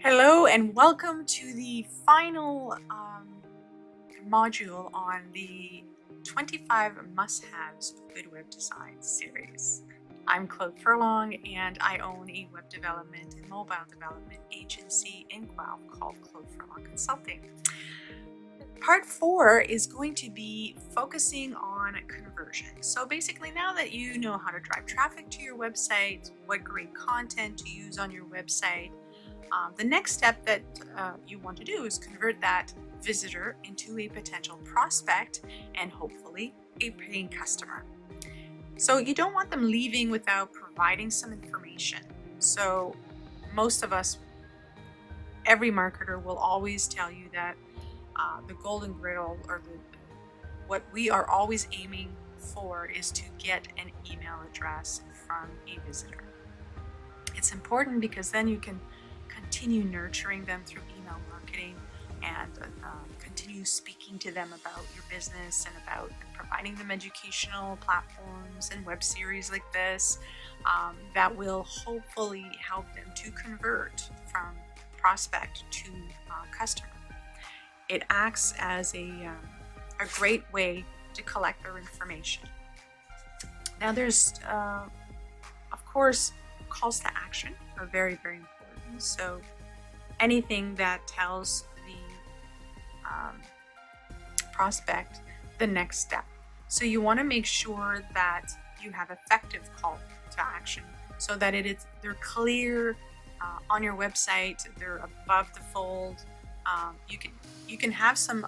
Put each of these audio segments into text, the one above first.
Hello and welcome to the final module on the 25 must-haves of good web design series. I'm KLaude Furlong and I own a web development and mobile development agency in Guelph called KLaude Furlong Consulting. Part 4 is going to be focusing on conversion. So basically, now that you know how to drive traffic to your website, what great content to use on your website, the next step that you want to do is convert that visitor into a potential prospect and hopefully a paying customer. So you don't want them leaving without providing some information. So most of us, every marketer will always tell you that the golden griddle, or what we are always aiming for, is to get an email address from a visitor. It's important because then you can continue nurturing them through email marketing and continue speaking to them about your business and about providing them educational platforms and web series like this that will hopefully help them to convert from prospect to customer. It acts as a great way to collect their information. Now there's, of course, calls to action are very, very important. So anything that tells the prospect the next step. So you want to make sure that you have effective call to action so that they're clear on your website, they're above the fold. You can have some,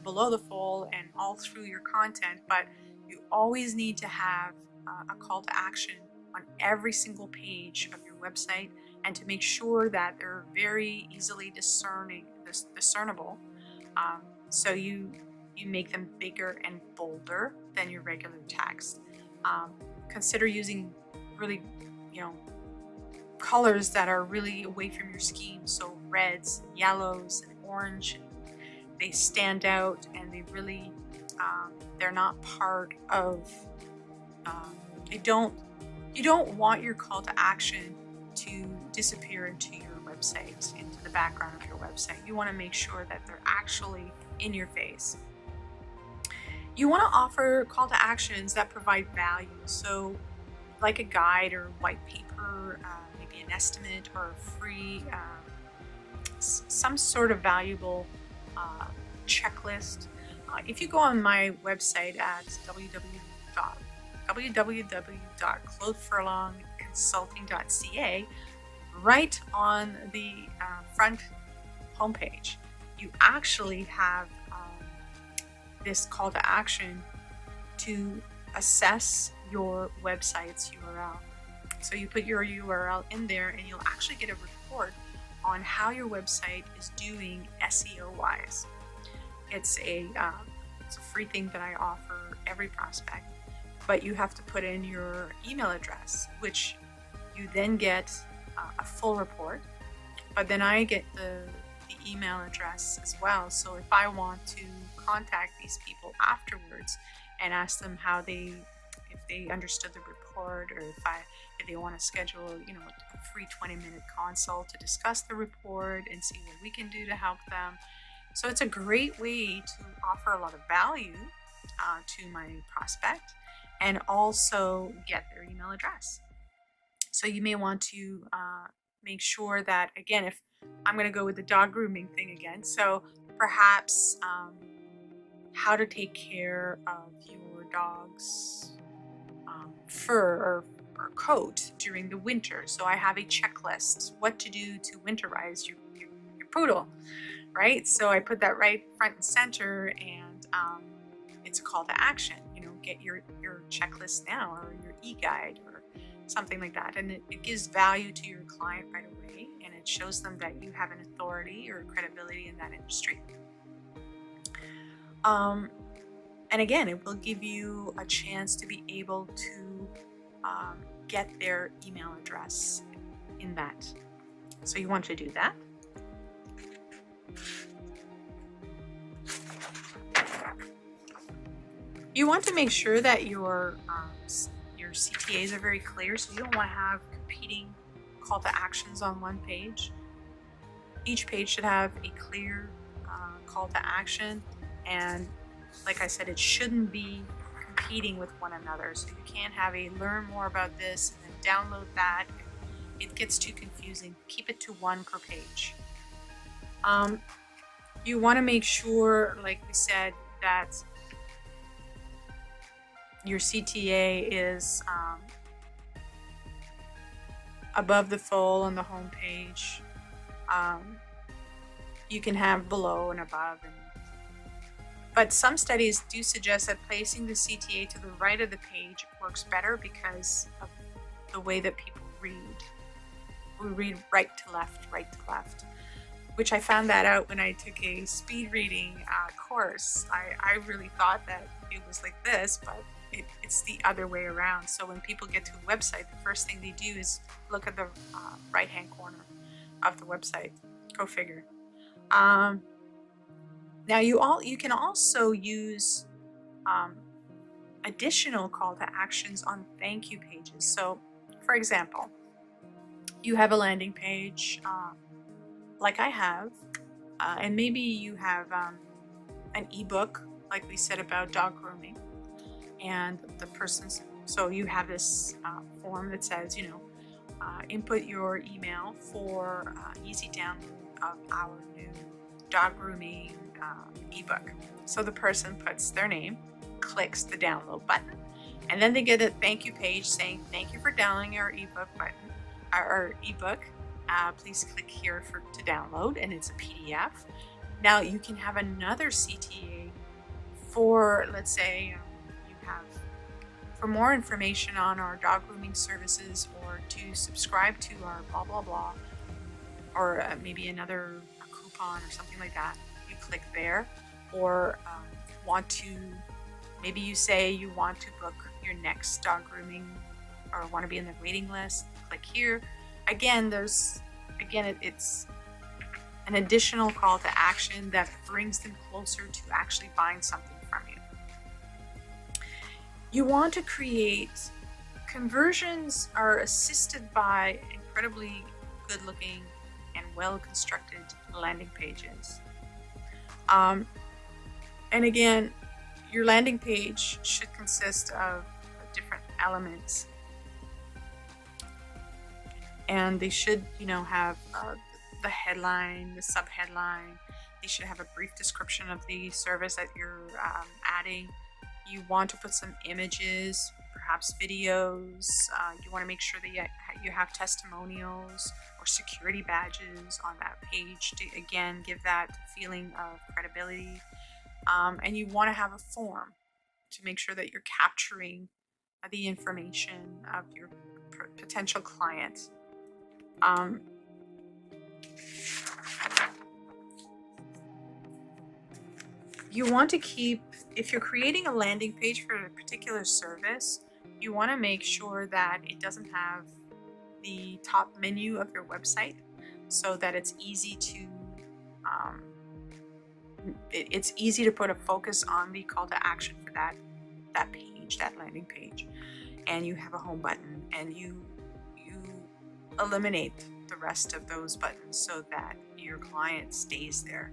below the fold and all through your content, but you always need to have a call to action on every single page of your website, and to make sure that they're very easily discernible. So you make them bigger and bolder than your regular text. Consider using really, colors that are really away from your scheme. So reds, yellows, and orange, they stand out, and they really, they're not part of, you don't want your call to action to disappear into your website, into the background of your website. You want to make sure that they're actually in your face. You want to offer call to actions that provide value. So like a guide or white paper, maybe an estimate or a free, some sort of valuable checklist. If you go on my website at www.claudefurlongconsulting.ca, right on the front homepage, you actually have this call to action to assess your website's URL. So you put your URL in there, and you'll actually get a report on how your website is doing SEO wise. It's a free thing that I offer every prospect, but you have to put in your email address, which you then get a full report, but then I get the email address as well. So if I want to contact these people afterwards and ask them if they understood the report, or if they want to schedule, a free 20-minute consult to discuss the report and see what we can do to help them. So it's a great way to offer a lot of value to my prospect and also get their email address. So you may want to make sure that, again, if I'm going to go with the dog grooming thing again, so perhaps how to take care of your dog's fur or coat during the winter. So I have a checklist, what to do to winterize your poodle, right? So I put that right front and center, and it's a call to action. Get your checklist now, or your e-guide or something like that, and it gives value to your client right away, and it shows them that you have an authority or credibility in that industry. And again, it will give you a chance to be able to get their email address in that. So you want to do that. You want to make sure that your CTAs are very clear, so you don't want to have competing call to actions on one page. Each page should have a clear call to action, and like I said, it shouldn't be competing with one another. So you can't have a learn more about this and then download that. It gets too confusing. Keep it to one per page. You want to make sure, like we said, that your CTA is above the fold on the home page. You can have below and above, but some studies do suggest that placing the CTA to the right of the page works better because of the way that people read. We read right to left, which I found that out when I took a speed reading course. I really thought that it was like this, but it's the other way around. So when people get to a website, the first thing they do is look at the right-hand corner of the website. Go figure. Now you can also use additional call to actions on thank you pages. So, for example, you have a landing page like I have, and maybe you have an ebook, like we said, about dog grooming, and the person's. So you have this form that says, input your email for easy download of our new dog grooming ebook. So the person puts their name, clicks the download button, and then they get a thank you page saying, thank you for downloading our ebook button, our ebook. Please click here to download, and it's a PDF. Now you can have another CTA for, let's say, you have for more information on our dog grooming services, or to subscribe to our blah blah blah, or maybe another coupon or something like that. You click there, or maybe you say you want to book your next dog grooming or want to be in the waiting list. Click here. Again, it's an additional call to action that brings them closer to actually buying something from you. You want to create conversions are assisted by incredibly good-looking and well-constructed landing pages. And again, your landing page should consist of different elements, and they should, have the headline, the subheadline. They should have a brief description of the service that you're adding. You want to put some images, perhaps videos. You want to make sure that you have testimonials or security badges on that page to, again, give that feeling of credibility. And you want to have a form to make sure that you're capturing the information of your potential client. You want to keep, if you're creating a landing page for a particular service, you want to make sure that it doesn't have the top menu of your website, so that it's easy to it's easy to put a focus on the call to action for that page, that landing page. And you have a home button, and you eliminate the rest of those buttons so that your client stays there.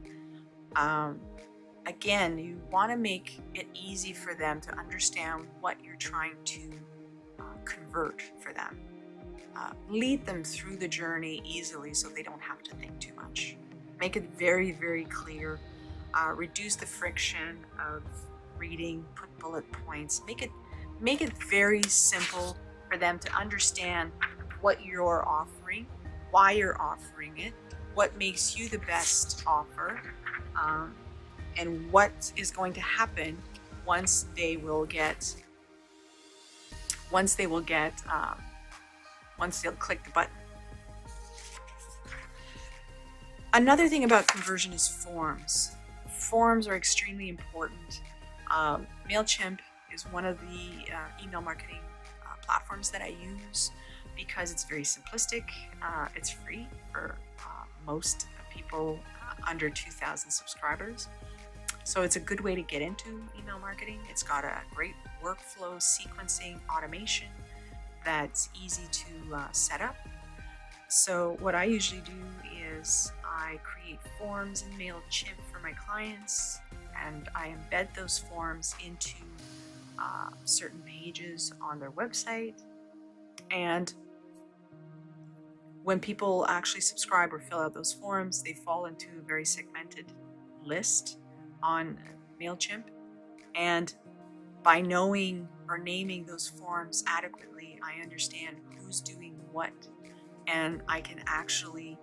Again, you want to make it easy for them to understand what you're trying to convert for them. Lead them through the journey easily so they don't have to think too much. Make it very, very clear. Reduce the friction of reading. Put bullet points. Make it very simple for them to understand what you're offering, why you're offering it, what makes you the best offer, and what is going to happen once they'll click the button. Another thing about conversion is forms. Forms are extremely important. MailChimp is one of the email marketing platforms that I use because it's very simplistic. It's free for most people under 2,000 subscribers. So it's a good way to get into email marketing. It's got a great workflow sequencing automation that's easy to set up. So what I usually do is I create forms in MailChimp for my clients, and I embed those forms into certain pages on their website. And when people actually subscribe or fill out those forms, they fall into a very segmented list on MailChimp. And by knowing or naming those forms adequately, I understand who's doing what, and I can actually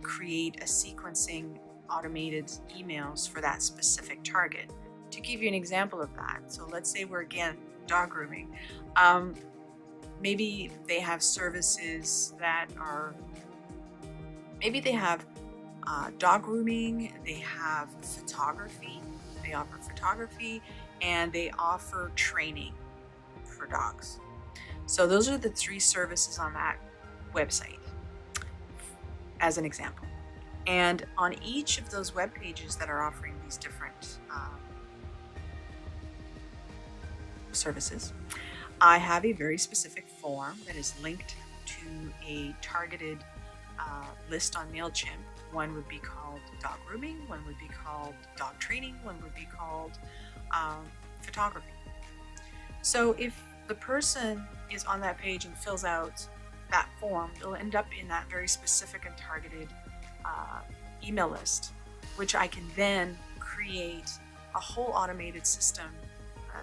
create a sequencing automated emails for that specific target. To give you an example of that, so let's say we're again dog grooming. Maybe they have services that are, maybe they have dog grooming, they have photography, they offer photography, and they offer training for dogs. So those are the 3 services on that website, as an example. And on each of those web pages that are offering these different services, I have a very specific form that is linked to a targeted list on MailChimp. One would be called dog grooming, one would be called dog training, one would be called photography. So if the person is on that page and fills out that form, they'll end up in that very specific and targeted email list, which I can then create a whole automated system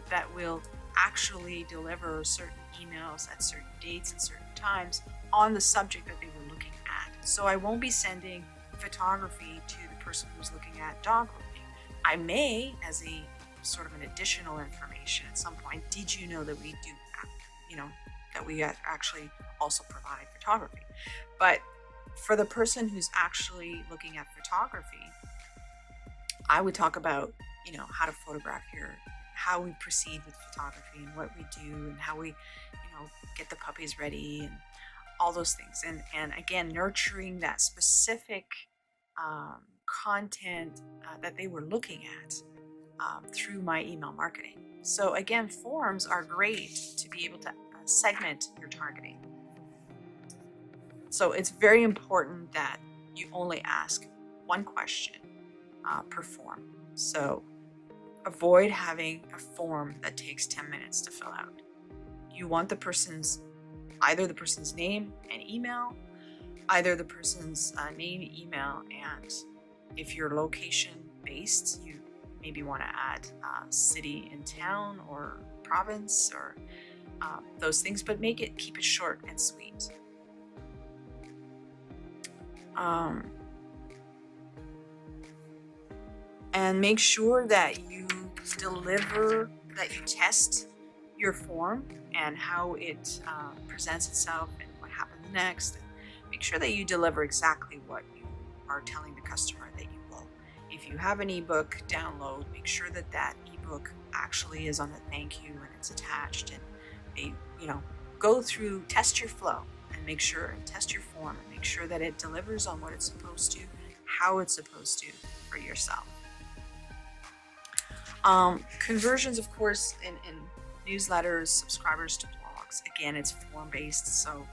that will actually deliver certain emails at certain dates and certain times on the subject that they were looking at. So I won't be sending photography to the person who's looking at dog grooming. I may, as a sort of an additional information at some point, did you know that we do, that we actually also provide photography? But for the person who's actually looking at photography, I would talk about, how to photograph how we proceed with photography and what we do and how we, get the puppies ready and all those things. And again, nurturing that specific content that they were looking at through my email marketing. So again, forms are great to be able to segment your targeting. So it's very important that you only ask one question per form. So avoid having a form that takes 10 minutes to fill out. You want either the person's name and email, either the person's name, email, and if you're location based, you maybe want to add city and town or province or those things, but keep it short and sweet. And make sure that you test your form and how it presents itself and what happens next. And make sure that you deliver exactly what you are telling the customer that you will. If you have an ebook download, make sure that ebook actually is on the thank you and it's attached, and they, go through, test your flow and test your form and make sure that it delivers on what it's supposed to, how it's supposed to for yourself. Conversions, of course, in newsletters, subscribers to blogs, again, it's form-based. So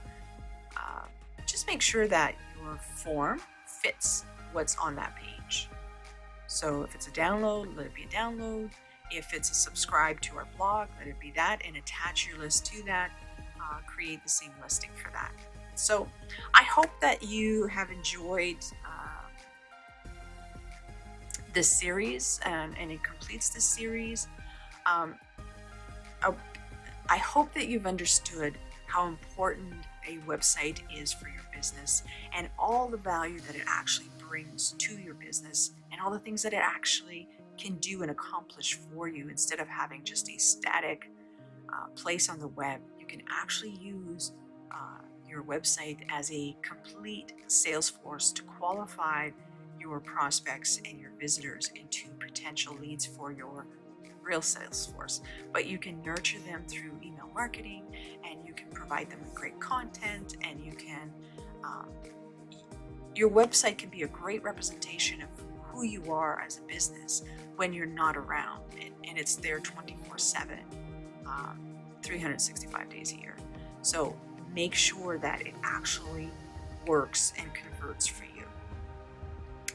just make sure that your form fits what's on that page. So if it's a download, let it be a download. If it's a subscribe to our blog, let it be that, and attach your list to that. Create the same listing for that. So I hope that you have enjoyed this series and it completes this series. I hope that you've understood how important a website is for your business and all the value that it actually brings to your business and all the things that it actually can do and accomplish for you. Instead of having just a static place on the web, you can actually use your website as a complete sales force to qualify your prospects and your visitors into potential leads for your real sales force. But you can nurture them through email marketing, and you can provide them with great content, and you can your website can be a great representation of who you are as a business when you're not around, and it's there 24/7, 365 days a year. So make sure that it actually works and converts for you.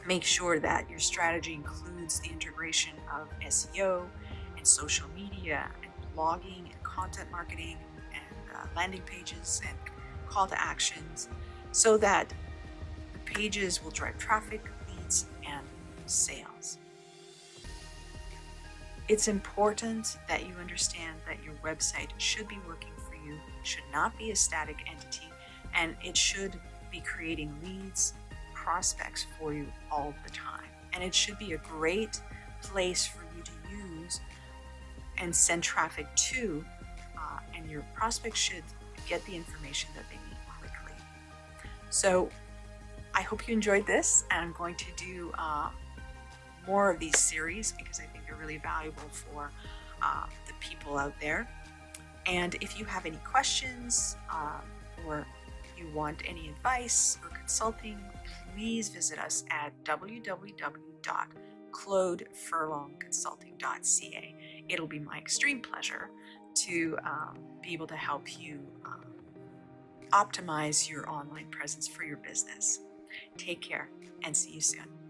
Make sure that your strategy includes the integration of SEO and social media and blogging and content marketing and landing pages and call to actions, so that the pages will drive traffic, leads, and sales. It's important that you understand that your website should be working for you, should not be a static entity, and it should be creating leads, prospects for you all the time. And it should be a great place for you to use and send traffic to, and your prospects should get the information that they need quickly. So I hope you enjoyed this, and I'm going to do more of these series because I think they're really valuable for the people out there. And if you have any questions or you want any advice or consulting, please visit us at www.KLaudeFurlongConsulting.ca. It'll be my extreme pleasure to be able to help you optimize your online presence for your business. Take care and see you soon.